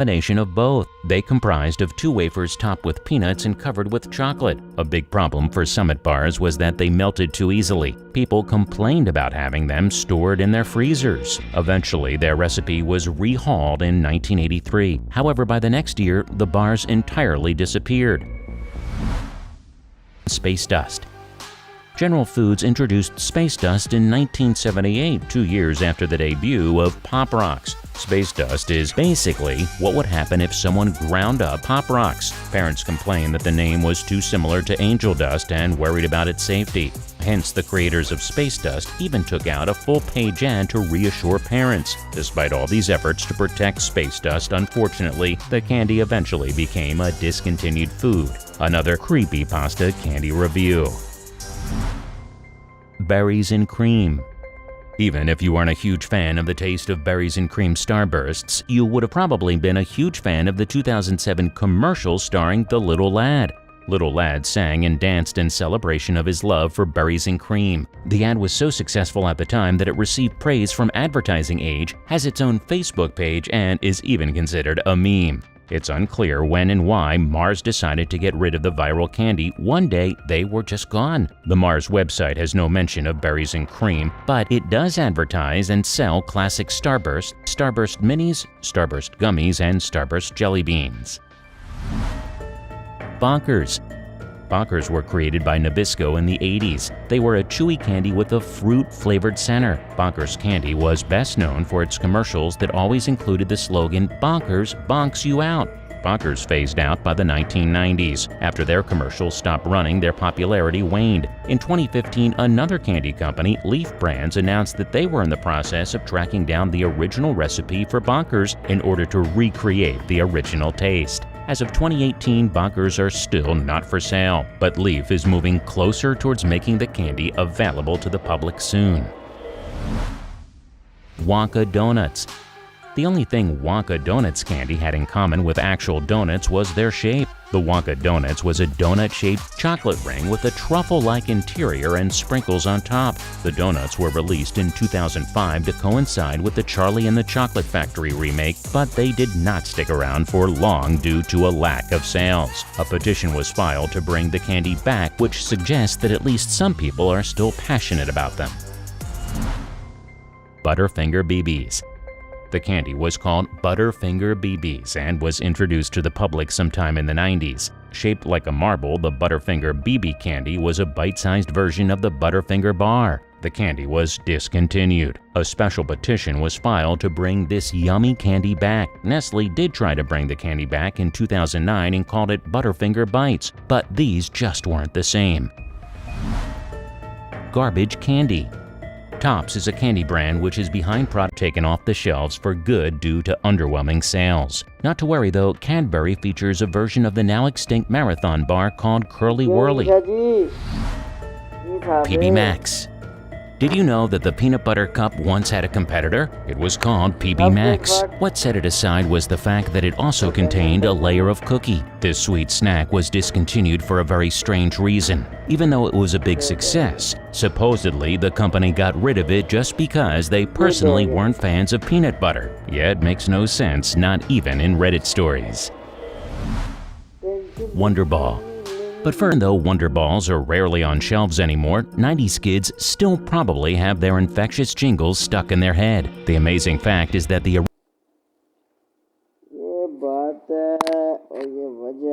combination of both. They comprised of 2 wafers topped with peanuts and covered with chocolate. A big problem for Summit bars was that they melted too easily. People complained about having them stored in their freezers. Eventually, their recipe was rehauled in 1983. However, by the next year, the bars entirely disappeared. Space dust. General Foods introduced space dust in 1978, 2 years after the debut of Pop Rocks. Space dust is basically what would happen if someone ground up Pop Rocks. Parents complained that the name was too similar to angel dust and worried about its safety. Hence, the creators of Space Dust even took out a full-page ad to reassure parents. Despite all these efforts to protect space dust, unfortunately, the candy eventually became a discontinued food. Another creepypasta candy review. Berries and cream. Even if you aren't a huge fan of the taste of berries and cream Starbursts, you would have probably been a huge fan of the 2007 commercial starring the Little Lad. Little Lad sang and danced in celebration of his love for berries and cream. The ad was so successful at the time that it received praise from Advertising Age, has its own Facebook page, and is even considered a meme. It's unclear when and why Mars decided to get rid of the viral candy. One day, they were just gone. The Mars website has no mention of berries and cream, but it does advertise and sell classic Starburst, Starburst Minis, Starburst Gummies, and Starburst Jelly Beans. Bonkers. Bonkers were created by Nabisco in the 80s. They were a chewy candy with a fruit-flavored center. Bonkers candy was best known for its commercials that always included the slogan, "Bonkers bonks you out." Bonkers phased out by the 1990s. After their commercials stopped running, their popularity waned. In 2015, another candy company, Leaf Brands, announced that they were in the process of tracking down the original recipe for Bonkers in order to recreate the original taste. As of 2018, Bonkers are still not for sale, but Leaf is moving closer towards making the candy available to the public soon. Wonka Donuts. The only thing Wonka Donuts candy had in common with actual donuts was their shape. The Wonka Donuts was a donut-shaped chocolate ring with a truffle-like interior and sprinkles on top. The donuts were released in 2005 to coincide with the Charlie and the Chocolate Factory remake, but they did not stick around for long due to a lack of sales. A petition was filed to bring the candy back, which suggests that at least some people are still passionate about them. Butterfinger BBs. The candy was called Butterfinger BBs and was introduced to the public sometime in the 90s. Shaped like a marble, the Butterfinger BB candy was a bite-sized version of the Butterfinger bar. The candy was discontinued. A special petition was filed to bring this yummy candy back. Nestle did try to bring the candy back in 2009 and called it Butterfinger Bites, but these just weren't the same. Garbage candy. Tops is a candy brand which is behind product taken off the shelves for good due to underwhelming sales. Not to worry though, Cadbury features a version of the now extinct marathon bar called Curly Whirly. PB Max. Did you know that the peanut butter cup once had a competitor? It was called PB Max. What set it aside was the fact that it also contained a layer of cookie. This sweet snack was discontinued for a very strange reason. Even though it was a big success, supposedly the company got rid of it just because they personally weren't fans of peanut butter. Yeah, it makes no sense, not even in Reddit stories. Wonder Ball. But though Wonder Balls are rarely on shelves anymore, 90s kids still probably have their infectious jingles stuck in their head. The amazing fact is that the ये बात है और ये वजह